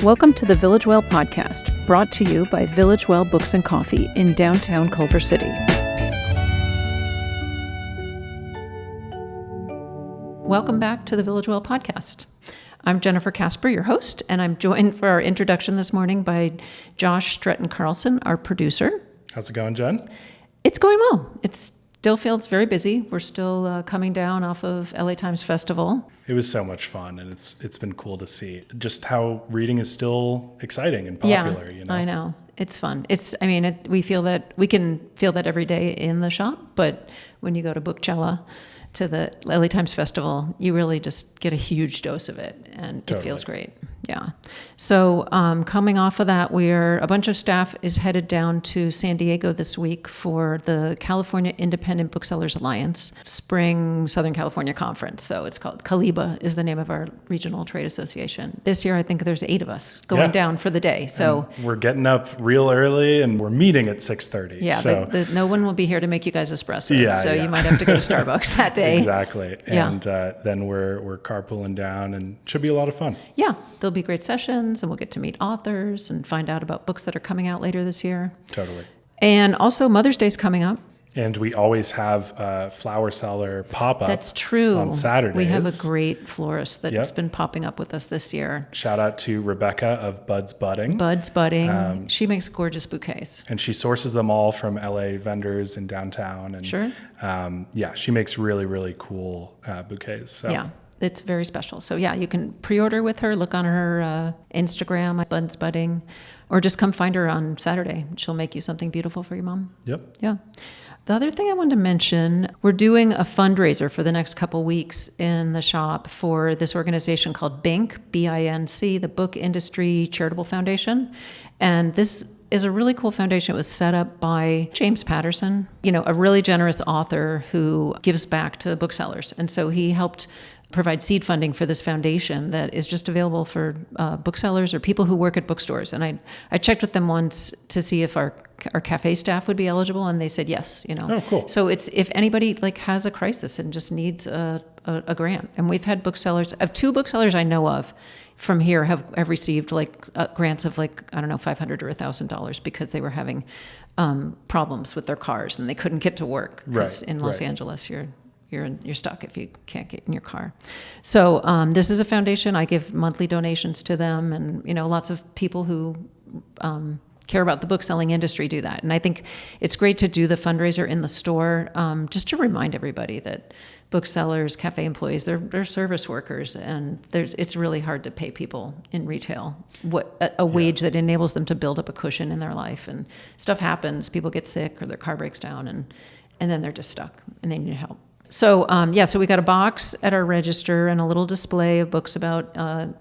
Welcome to the Village Well podcast, brought to you by Village Well Books and Coffee in downtown Culver City. Welcome back to the Village Well podcast. I'm Jennifer Casper, your host, and I'm joined for our introduction this morning by Josh Stretton Carlson, our producer. How's it going, Jen? It's going well. It still feels very busy. We're still coming down off of LA Times Festival. It was so much fun, and it's been cool to see just how reading is still exciting and popular. Yeah, I know. It's fun. We can feel that every day in the shop, but when you go to Bookchella, to the LA Times Festival, you really just get a huge dose of it, and It feels great. Yeah. So coming off of that, a bunch of staff is headed down to San Diego this week for the California Independent Booksellers Alliance Spring Southern California Conference. So it's called CALIBA is the name of our regional trade association. This year, I think there's 8 of us going down for the day. So and we're getting up real early, and we're meeting at 6:30. Yeah. So no one will be here to make you guys espresso. You might have to go to Starbucks that day. Exactly. And then we're carpooling down, and should be a lot of fun. Yeah. There'll be great sessions, and we'll get to meet authors and find out about books that are coming out later this year. Totally. And also Mother's Day's coming up. And we always have a flower seller pop-up. That's true. On Saturdays. We have a great florist that's been popping up with us this year. Shout out to Rebecca of Bud's Budding. Bud's Budding. She makes gorgeous bouquets. And she sources them all from LA vendors in downtown. And, sure. She makes really, really cool bouquets. So. Yeah. It's very special. So you can pre-order with her, look on her Instagram, Bud's Budding, or just come find her on Saturday. She'll make you something beautiful for your mom. Yep. Yeah. The other thing I wanted to mention, we're doing a fundraiser for the next couple weeks in the shop for this organization called BINC, B-I-N-C, the Book Industry Charitable Foundation. And this is a really cool foundation. It was set up by James Patterson, a really generous author who gives back to booksellers. And so he helped provide seed funding for this foundation that is just available for booksellers or people who work at bookstores. And I checked with them once to see if our cafe staff would be eligible, and they said yes. Oh, cool. So it's if anybody has a crisis and just needs a grant. And we've had booksellers, 2 booksellers I know of from here have received grants of $500 or $1,000 because they were having problems with their cars and they couldn't get to work. Because in Los Angeles, you're stuck if you can't get in your car. So this is a foundation. I give monthly donations to them, and lots of people who care about the bookselling industry do that. And I think it's great to do the fundraiser in the store, just to remind everybody that booksellers, cafe employees, they're service workers, and it's really hard to pay people in retail a wage that enables them to build up a cushion in their life. And stuff happens, people get sick or their car breaks down, and then they're just stuck and they need help. So, so we got a box at our register and a little display of books about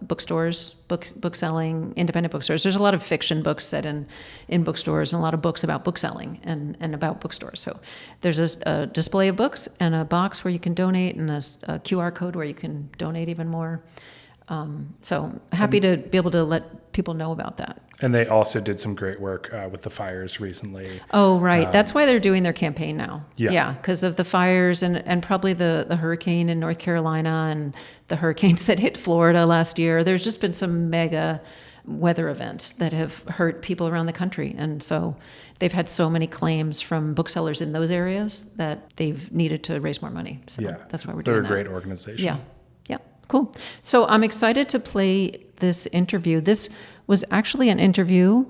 bookstores, bookselling, independent bookstores. There's a lot of fiction books set in bookstores and a lot of books about bookselling and about bookstores. So there's a display of books and a box where you can donate and a QR code where you can donate even more. So happy to be able to let people know about that. And they also did some great work with the fires recently. Oh, right. That's why they're doing their campaign now. Yeah. Because of the fires and probably the hurricane in North Carolina and the hurricanes that hit Florida last year. There's just been some mega weather events that have hurt people around the country. And so they've had so many claims from booksellers in those areas that they've needed to raise more money. So that's why we're doing that. They're a great organization. Yeah. Cool. So I'm excited to play this interview. This was actually an interview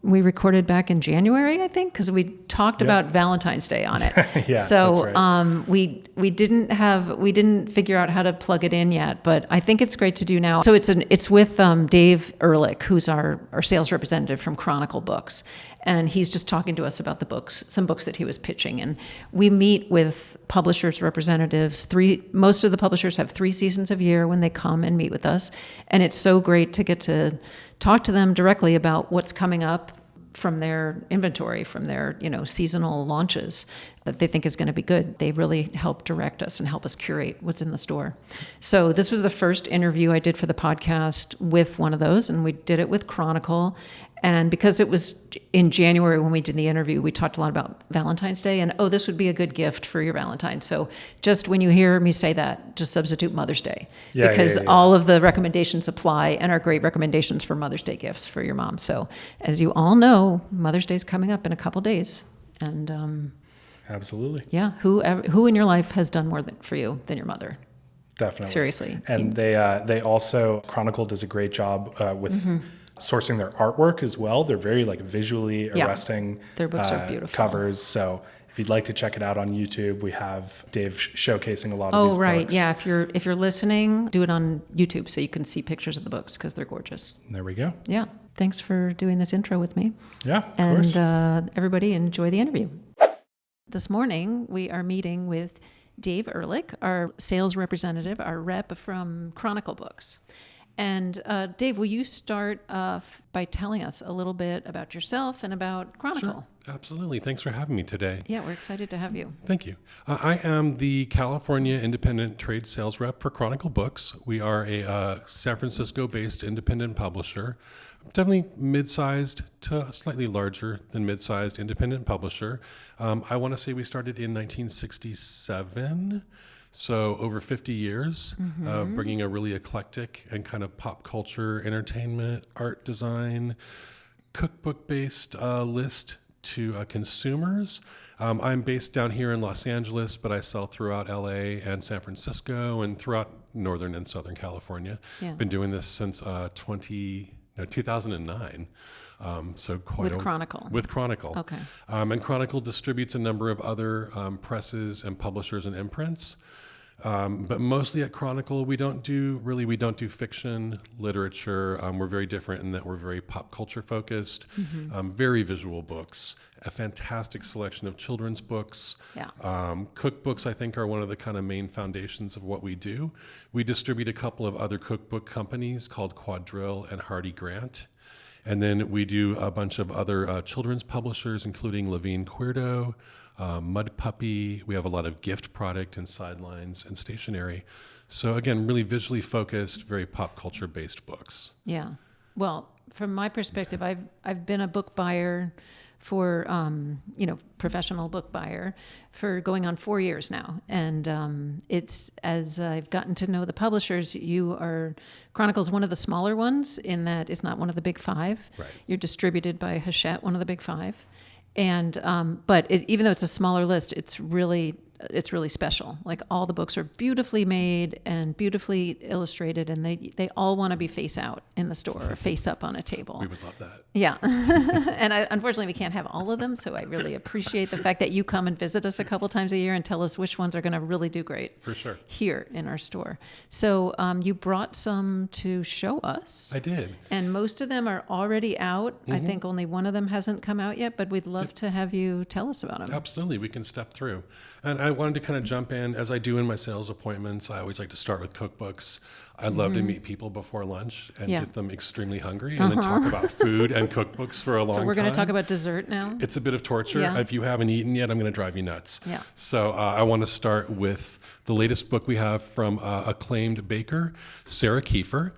we recorded back in January, I think, because we talked about Valentine's Day on it. So that's right. We didn't figure out how to plug it in yet, but I think it's great to do now. So it's with Dave Ehrlich, who's our sales representative from Chronicle Books, and he's just talking to us about some books that he was pitching. And we meet with publishers' representatives. Most of the publishers have 3 seasons a year when they come and meet with us, and it's so great to get to talk to them directly about what's coming up from their inventory, from their seasonal launches that they think is going to be good. They really help direct us and help us curate what's in the store. So this was the first interview I did for the podcast with one of those, and we did it with Chronicle. And because it was in January when we did the interview, we talked a lot about Valentine's Day and, this would be a good gift for your Valentine. So just when you hear me say that, just substitute Mother's Day. Because all of the recommendations apply and are great recommendations for Mother's Day gifts for your mom. So as you all know, Mother's Day is coming up in a couple days. And absolutely. Yeah, who in your life has done more for you than your mother? Definitely. Seriously. And they also, Chronicle does a great job with sourcing their artwork as well. They're very visually arresting. Their books are beautiful. Covers. So if you'd like to check it out on YouTube, we have Dave showcasing a lot of these books. Yeah. If you're listening, do it on YouTube so you can see pictures of the books because they're gorgeous. There we go. Yeah. Thanks for doing this intro with me. Yeah, of course. And everybody enjoy the interview. This morning, we are meeting with Dave Ehrlich, our sales representative, our rep from Chronicle Books. And Dave, will you start off by telling us a little bit about yourself and about Chronicle? Sure, absolutely. Thanks for having me today. Yeah, we're excited to have you. Thank you. I am the California Independent Trade Sales Rep for Chronicle Books. We are a San Francisco-based independent publisher, definitely mid-sized to slightly larger than mid-sized independent publisher. I want to say we started in 1967. So over 50 years, bringing a really eclectic and kind of pop culture, entertainment, art design, cookbook-based list to consumers. I'm based down here in Los Angeles, but I sell throughout LA and San Francisco and throughout Northern and Southern California. Yeah. Been doing this since 2009. So quite with Chronicle. With Chronicle. Okay. And Chronicle distributes a number of other presses and publishers and imprints. But mostly at Chronicle, we don't do fiction, literature. We're very different in that we're very pop culture focused, very visual books, a fantastic selection of children's books. Yeah. Cookbooks, I think, are one of the kind of main foundations of what we do. We distribute a couple of other cookbook companies called Quadrille and Hardy Grant. And then we do a bunch of other children's publishers, including Levine Queerdo, Mud Puppy. We have a lot of gift product and sidelines and stationery. So again, really visually focused, very pop culture based books. Yeah. Well, from my perspective, I've been a book buyer for, professional book buyer for going on 4 years now. And it's, as I've gotten to know the publishers, Chronicle's one of the smaller ones in that it's not one of the big five. Right. You're distributed by Hachette, one of the big five. And, but even though it's a smaller list, it's really special. Like all the books are beautifully made and beautifully illustrated, and they all want to be face out in the store or face up on a table. We would love that. Yeah. And unfortunately, we can't have all of them. So I really appreciate the fact that you come and visit us a couple times a year and tell us which ones are going to really do great. For sure. Here in our store. So you brought some to show us. I did. And most of them are already out. I think only one of them hasn't come out yet, but we'd love to have you tell us about them. Absolutely. We can step through. And I wanted to kind of jump in, as I do in my sales appointments. I always like to start with cookbooks. I love to meet people before lunch and get them extremely hungry and then talk about food and cookbooks for a long time. So we're going to talk about dessert now? It's a bit of torture. Yeah. If you haven't eaten yet, I'm going to drive you nuts. Yeah. So I want to start with the latest book we have from acclaimed baker, Sarah Kieffer.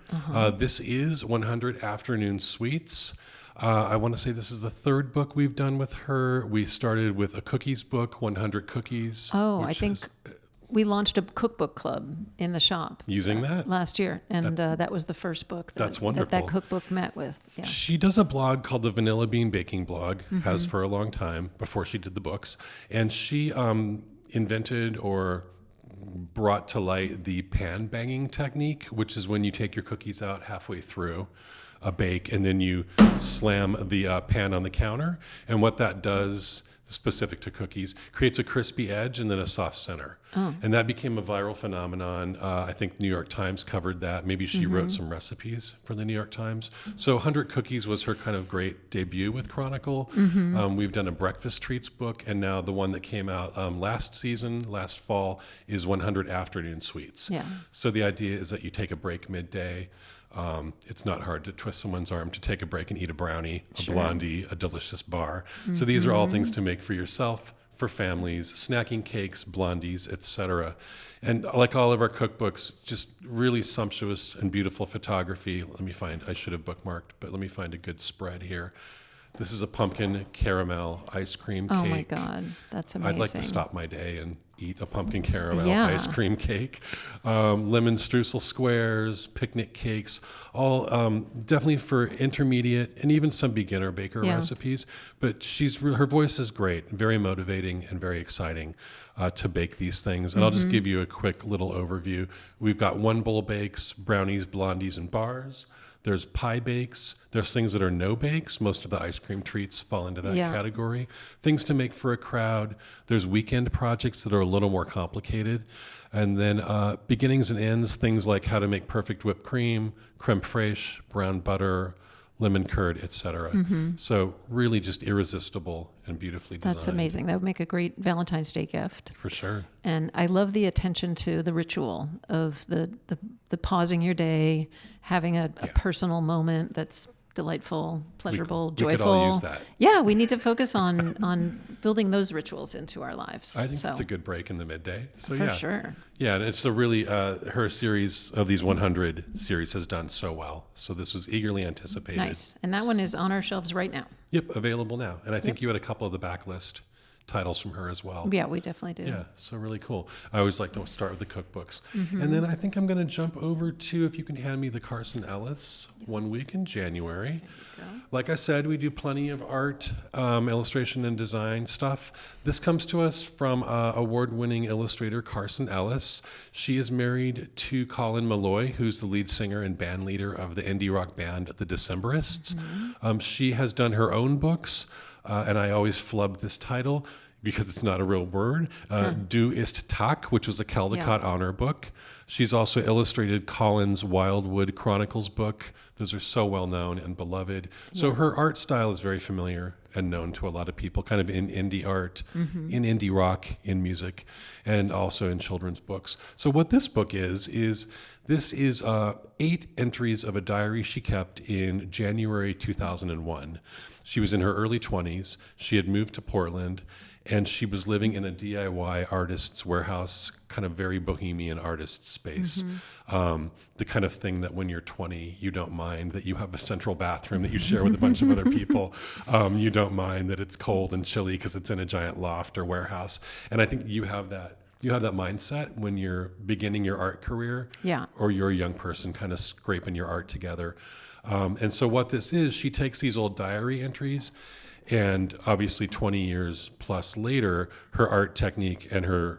This is 100 Afternoon Sweets. I want to say this is the third book we've done with her. We started with a cookies book, 100 Cookies. Oh, I think we launched a cookbook club in the shop. Using that? Last year. And that was the first book That's wonderful. that cookbook met with. Yeah. She does a blog called the Vanilla Bean Baking Blog, has for a long time before she did the books. And she invented or brought to light the pan banging technique, which is when you take your cookies out halfway through a bake and then you slam the pan on the counter. And what that does, specific to cookies, creates a crispy edge and then a soft center. And that became a viral phenomenon. I think New York Times covered that. Maybe she wrote some recipes for the New York Times. So 100 Cookies was her kind of great debut with Chronicle. We've done a breakfast treats book, and now the one that came out last fall, is 100 Afternoon Sweets. Yeah. So the idea is that you take a break midday. It's not hard to twist someone's arm to take a break and eat a brownie, a blondie, a delicious bar. So these are all things to make for yourself, for families, snacking cakes, blondies, etc. And like all of our cookbooks, just really sumptuous and beautiful photography. I should have bookmarked, but let me find a good spread here. This is a pumpkin caramel ice cream cake. Oh my God, that's amazing. I'd like to stop my day and eat a pumpkin caramel Yeah. ice cream cake. Lemon streusel squares, picnic cakes, all definitely for intermediate and even some beginner baker Yeah. recipes. But her voice is great, very motivating and very exciting to bake these things. And I'll just give you a quick little overview. We've got one bowl bakes, brownies, blondies, and bars. There's pie bakes. There's things that are no bakes. Most of the ice cream treats fall into that Yeah. category. Things to make for a crowd. There's weekend projects that are a little more complicated. And then beginnings and ends, things like how to make perfect whipped cream, creme fraiche, brown butter, lemon curd, etc. So really just irresistible and beautifully designed. That's amazing. That would make a great Valentine's Day gift. For sure. And I love the attention to the ritual of the pausing your day, having a personal moment that's delightful, pleasurable, we joyful. could all use that. Yeah, we need to focus on building those rituals into our lives. I think it's a good break in the midday. So for yeah. sure. Yeah, and it's a really, her series of these 100 series has done so well. So this was eagerly anticipated. Nice. And that one is on our shelves right now. Yep, available now. And I think you had a couple of the backlist titles from her as well. Yeah, we definitely do. Yeah, so really cool. I always like to start with the cookbooks. And then I think I'm going to jump over to, if you can hand me the Carson Ellis, 1 week in January. Like I said, we do plenty of art, illustration, and design stuff. This comes to us from award-winning illustrator Carson Ellis. She is married to Colin Malloy, who's the lead singer and band leader of the indie rock band The Decemberists. She has done her own books, and I always flub this title because it's not a real word, Du ist Tag, which was a Caldecott honor book. She's also illustrated Colin's Wildwood Chronicles book. Those are so well known and beloved. So her art style is very familiar and known to a lot of people, kind of in indie art, in indie rock, in music, and also in children's books. So what this book is this is 8 entries of a diary she kept in January 2001. She was in her early 20s. She had moved to Portland, and she was living in a DIY artist's warehouse, kind of very bohemian artist space. The kind of thing that when you're 20, you don't mind that you have a central bathroom that you share with a bunch of other people. You don't mind that it's cold and chilly because it's in a giant loft or warehouse. And I think you have that mindset when you're beginning your art career, or you're a young person kind of scraping your art together. And so what this is, she takes these old diary entries, and obviously 20 years plus later, her art technique and her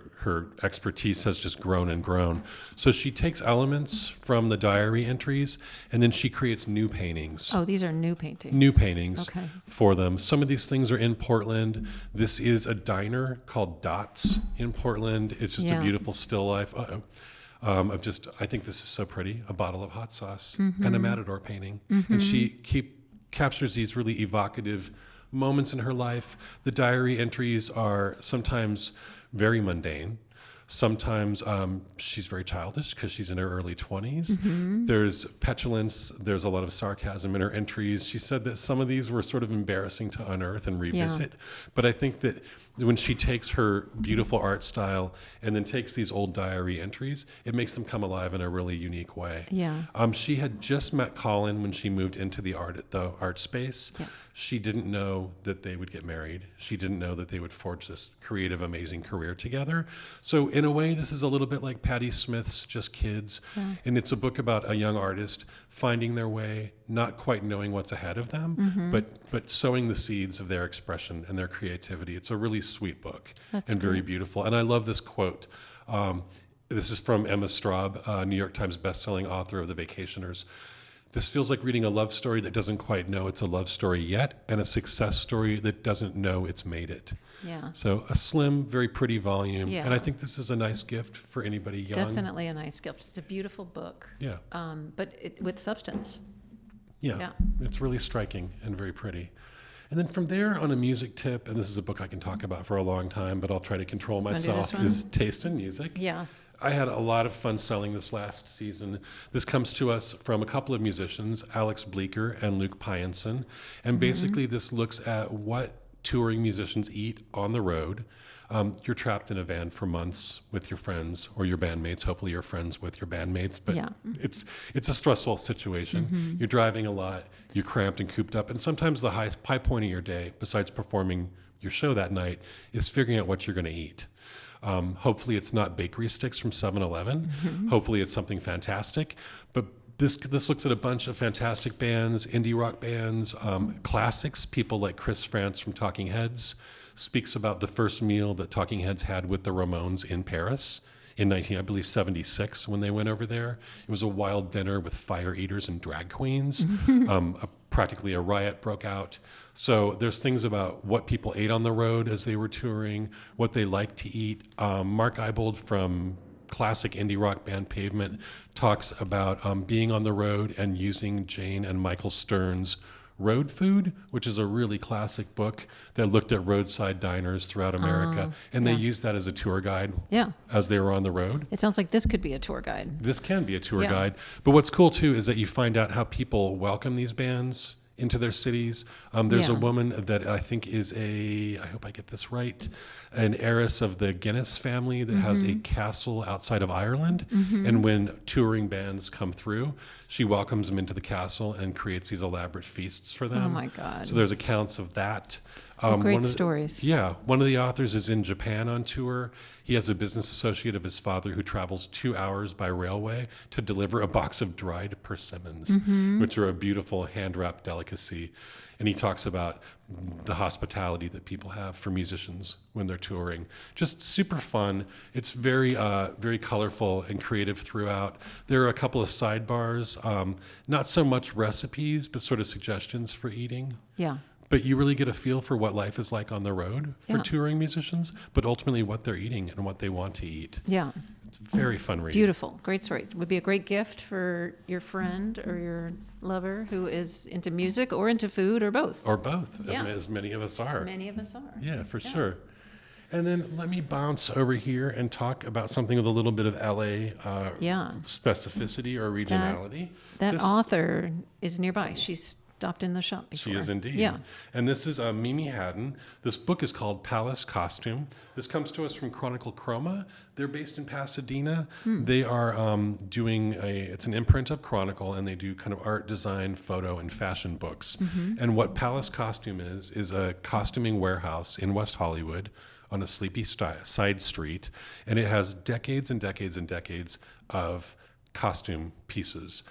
expertise has just grown and grown. So she takes elements from the diary entries, and then she creates new paintings. Oh, these are new paintings. New paintings Okay. for them. Some of these things are in Portland. This is a diner called Dots in Portland. It's just a beautiful still life. I think this is so pretty. A bottle of hot sauce and a Matador painting. And she captures these really evocative moments in her life. The diary entries are sometimes very mundane. Sometimes she's very childish because she's in her early 20s. There's petulance. There's a lot of sarcasm in her entries. She said that some of these were sort of embarrassing to unearth and revisit. But I think that when she takes her beautiful art style and then takes these old diary entries, it makes them come alive in a really unique way. She had just met Colin when she moved into the art space. She didn't know that they would get married. She didn't know that they would forge this creative, amazing career together. So in a way, this is a little bit like Patti Smith's Just Kids. And it's a book about a young artist finding their way, not quite knowing what's ahead of them, but sowing the seeds of their expression and their creativity. It's a really sweet book. That's very beautiful. And I love this quote. This is from Emma Straub, New York Times bestselling author of The Vacationers. This feels like reading a love story that doesn't quite know it's a love story yet, and a success story that doesn't know it's made it. So a slim, very pretty volume. And I think this is a nice gift for anybody young. Definitely a nice gift. It's a beautiful book. But with substance. It's really striking and very pretty. And then from there, on a music tip, and this is a book I can talk about for a long time, but I'll try to control myself, is Taste in Music. I had a lot of fun selling this last season. This comes to us from a couple of musicians, Alex Bleeker and Luke Pyenson. And basically this looks at what touring musicians eat on the road. You're trapped in a van for months with your friends or your bandmates. Hopefully you're friends with your bandmates, but it's a stressful situation. You're driving a lot, you're cramped and cooped up, and sometimes the high point of your day, besides performing your show that night, is figuring out what you're going to eat. Hopefully it's not bakery sticks from 7-Eleven. Hopefully it's something fantastic, but this looks at a bunch of fantastic bands, indie rock bands, classics. People like Chris France from Talking Heads speaks about the first meal that Talking Heads had with the Ramones in Paris in 1976 when they went over there. It was a wild dinner with fire eaters and drag queens. Practically a riot broke out. So there's things about what people ate on the road as they were touring, what they liked to eat. Mark Eibold from classic indie rock band Pavement talks about being on the road and using Jane and Michael Stern's Road Food, which is a really classic book that looked at roadside diners throughout America, and they used that as a tour guide as they were on the road. It sounds like this could be a tour guide. This can be a tour guide. But what's cool too is that you find out how people welcome these bands into their cities. There's a woman that I think is I hope I get this right, an heiress of the Guinness family that has a castle outside of Ireland. And when touring bands come through, she welcomes them into the castle and creates these elaborate feasts for them. Oh my God. So there's accounts of that. Great stories. Yeah. One of the authors is in Japan on tour. He has a business associate of his father who travels 2 hours by railway to deliver a box of dried persimmons, which are a beautiful hand-wrapped delicacy. And he talks about the hospitality that people have for musicians when they're touring. Just super fun. It's very, very colorful and creative throughout. There are a couple of sidebars, not so much recipes, but sort of suggestions for eating. Yeah. But you really get a feel for what life is like on the road for touring musicians, but ultimately what they're eating and what they want to eat. Yeah. It's a very fun read. Beautiful. Great story. It would be a great gift for your friend or your lover who is into music or into food or both. Or both, as many of us are. Many of us are. Yeah, for sure. And then let me bounce over here and talk about something with a little bit of LA specificity or regionality. That author is nearby. She's stopped in the shop before. She is indeed. Yeah. And this is Mimi Haddon. This book is called Palace Costume. This comes to us from Chronicle Chroma. They're based in Pasadena. They are doing it's an imprint of Chronicle, and they do kind of art, design, photo, and fashion books. And what Palace Costume is a costuming warehouse in West Hollywood on a sleepy side street. And it has decades and decades and decades of costume pieces.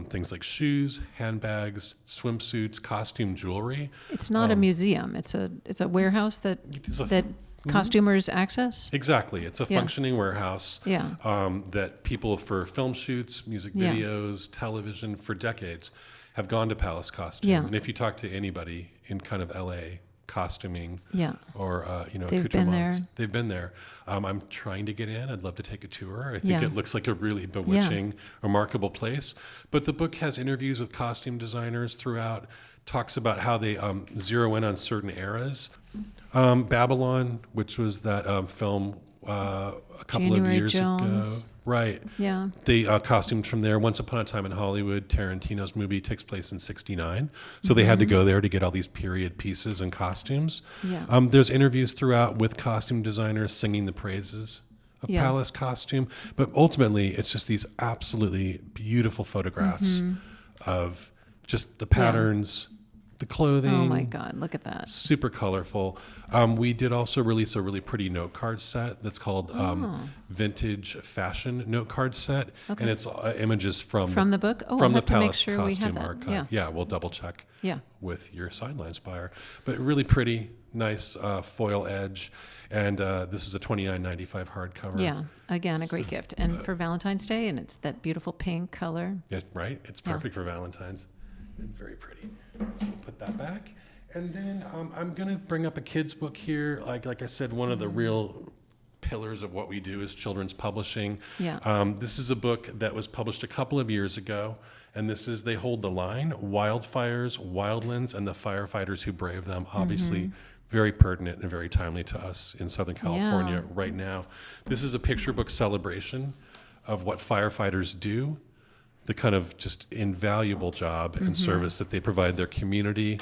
Things like shoes, handbags, swimsuits, costume jewelry. It's not a museum. It's a warehouse that costumers access. Exactly. It's a functioning warehouse Yeah. that people for film shoots, music videos, television for decades have gone to Palace Costume. Yeah. And if you talk to anybody in kind of LA costuming or They've been there. they've been there. I'm trying to get in. I'd love to take a tour. I think it looks like a really bewitching, remarkable place. But the book has interviews with costume designers throughout, talks about how they zero in on certain eras. Babylon, which was that film a couple January of years Jones. ago. Right. Yeah. They costumed from there. Once Upon a Time in Hollywood, Tarantino's movie takes place in '69. So they had to go there to get all these period pieces and costumes. Yeah. There's interviews throughout with costume designers singing the praises of Palace Costume. But ultimately, it's just these absolutely beautiful photographs of just the patterns, the clothing. Oh my God, look at that. Super colorful. We did also release a really pretty note card set that's called Vintage Fashion Note Card Set. And it's images from the book? Oh, from we'll the have to make Palace sure we have Costume that. Archive. Yeah, we'll double check with your Sidelines buyer. But really pretty, nice foil edge. And this is a $29.95 hardcover. Yeah, again, a great gift. And for Valentine's Day, and it's that beautiful pink color. Yeah, right? It's perfect for Valentine's. And very pretty. So we'll put that back. And then I'm going to bring up a kid's book here. Like I said, one of the real pillars of what we do is children's publishing. Yeah. This is a book that was published a couple of years ago. And this is They Hold the Line, Wildfires, Wildlands, and the Firefighters Who Brave Them. Obviously, very pertinent and very timely to us in Southern California right now. This is a picture book celebration of what firefighters do, the kind of just invaluable job and service that they provide their community.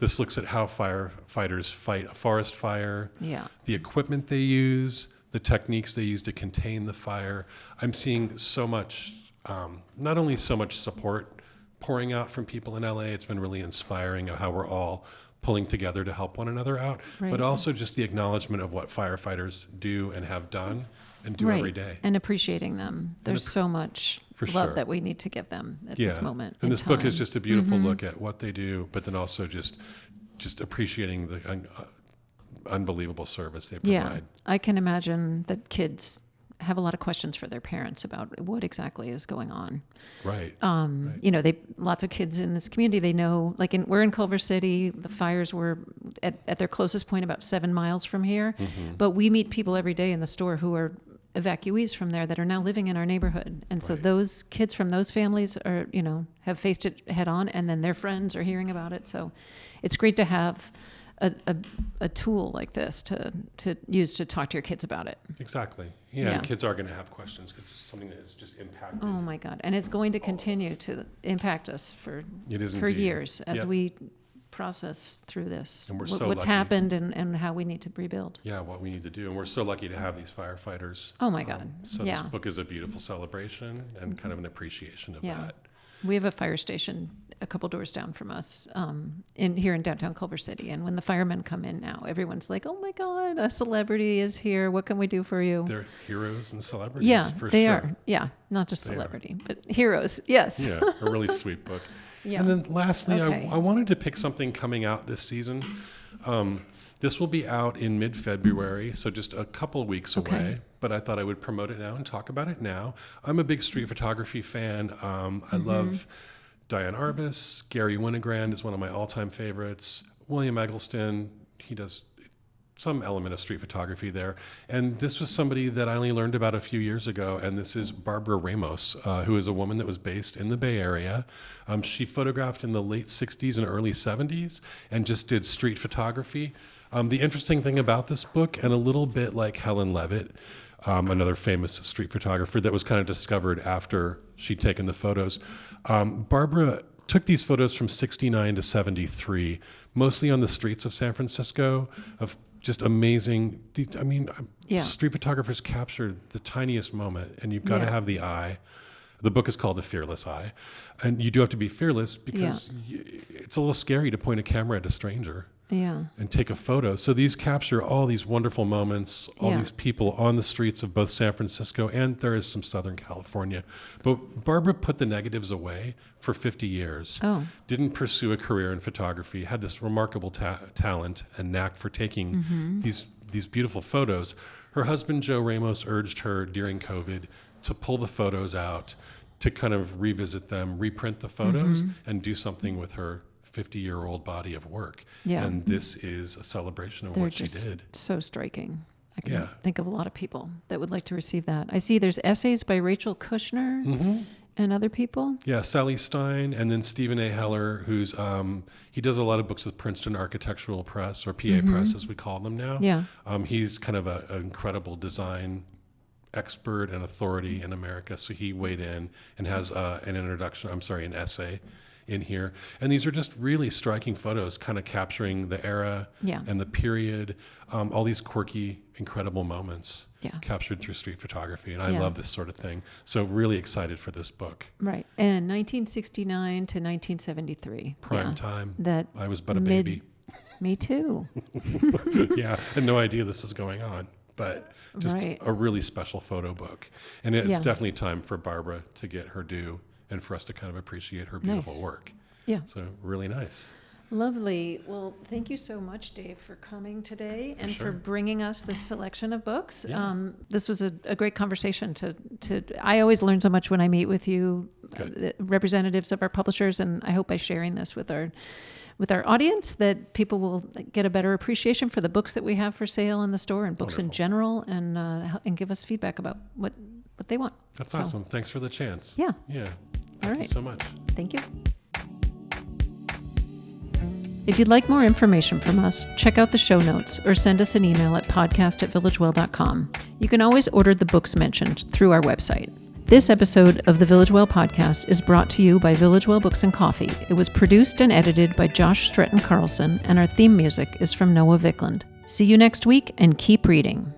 This looks at how firefighters fight a forest fire, the equipment they use, the techniques they use to contain the fire. I'm seeing so much, not only so much support pouring out from people in LA, it's been really inspiring of how we're all pulling together to help one another out, but also just the acknowledgement of what firefighters do and have done and do every day. And appreciating them. There's so much love that we need to give them at this moment. And this book is just a beautiful look at what they do, but then also just appreciating the unbelievable service they provide. Yeah, I can imagine that kids have a lot of questions for their parents about what exactly is going on. Right. You know, lots of kids in this community, they know, like we're in Culver City, the fires were at their closest point about 7 miles from here, but we meet people every day in the store who are evacuees from there that are now living in our neighborhood. And so those kids from those families are, you know, have faced it head on, and then their friends are hearing about it. So it's great to have a tool like this to use to talk to your kids about it. Exactly. Yeah. And kids are going to have questions because it's something that is just impacted. Oh my God. And it's going to continue to impact us for years as we process through this. And we're what's happened and how we need to rebuild. Yeah, what we need to do. And we're so lucky to have these firefighters. Oh my God. So this book is a beautiful celebration and kind of an appreciation of that. We have a fire station a couple doors down from us here in downtown Culver City. And when the firemen come in now, everyone's like, oh my God, a celebrity is here. What can we do for you? They're heroes and celebrities. Yeah, for they sure. are. Yeah, not just celebrity, but heroes. Yes. Yeah, a really sweet book. And then lastly, I wanted to pick something coming out this season. This will be out in mid-February, so just a couple weeks away, but I thought I would promote it now and talk about it now. I'm a big street photography fan. I love Diane Arbus. Gary Winogrand is one of my all-time favorites. William Eggleston, he does some element of street photography there. And this was somebody that I only learned about a few years ago, and this is Barbara Ramos, who is a woman that was based in the Bay Area. She photographed in the late 60s and early 70s and just did street photography. The interesting thing about this book, and a little bit like Helen Levitt, another famous street photographer that was kind of discovered after she'd taken the photos, Barbara took these photos from 69 to 73, mostly on the streets of San Francisco, of just amazing. I mean, street photographers capture the tiniest moment, and you've got to have the eye. The book is called A Fearless Eye, and you do have to be fearless because it's a little scary to point a camera at a stranger. And take a photo. So these capture all these wonderful moments, all these people on the streets of both San Francisco and there is some Southern California. But Barbara put the negatives away for 50 years. Didn't pursue a career in photography, had this remarkable talent and knack for taking these beautiful photos. Her husband, Joe Ramos, urged her during COVID to pull the photos out, to kind of revisit them, reprint the photos, and do something with her 50-year-old body of work. And this is a celebration of what she did. So striking. I can think of a lot of people that would like to receive that. I see there's essays by Rachel Kushner and other people. Yeah, Sally Stein, and then Stephen A. Heller, who's he does a lot of books with Princeton Architectural Press, or PA Press as we call them now. He's kind of an incredible design expert and authority in America. So he weighed in and has an essay in here. And these are just really striking photos, kind of capturing the era and the period, all these quirky, incredible moments captured through street photography. And I love this sort of thing. So really excited for this book. Right. And 1969 to 1973. Prime time. That I was but a baby. Me too. I had no idea this was going on. But just a really special photo book. And it's definitely time for Barbara to get her due and for us to kind of appreciate her beautiful work. So really nice. Lovely. Well, thank you so much, Dave, for coming today and for bringing us this selection of books. This was a great conversation. I always learn so much when I meet with you, representatives of our publishers, and I hope by sharing this with our audience that people will get a better appreciation for the books that we have for sale in the store and books in general, and give us feedback about what they want. That's awesome. Thanks for the chance. Yeah. Thank you so much. Thank you. If you'd like more information from us, check out the show notes or send us an email at podcast@villagewell.com. You can always order the books mentioned through our website. This episode of the Village Well podcast is brought to you by Village Well Books and Coffee. It was produced and edited by Josh Stretton Carlson, and our theme music is from Noah Vickland. See you next week, and keep reading.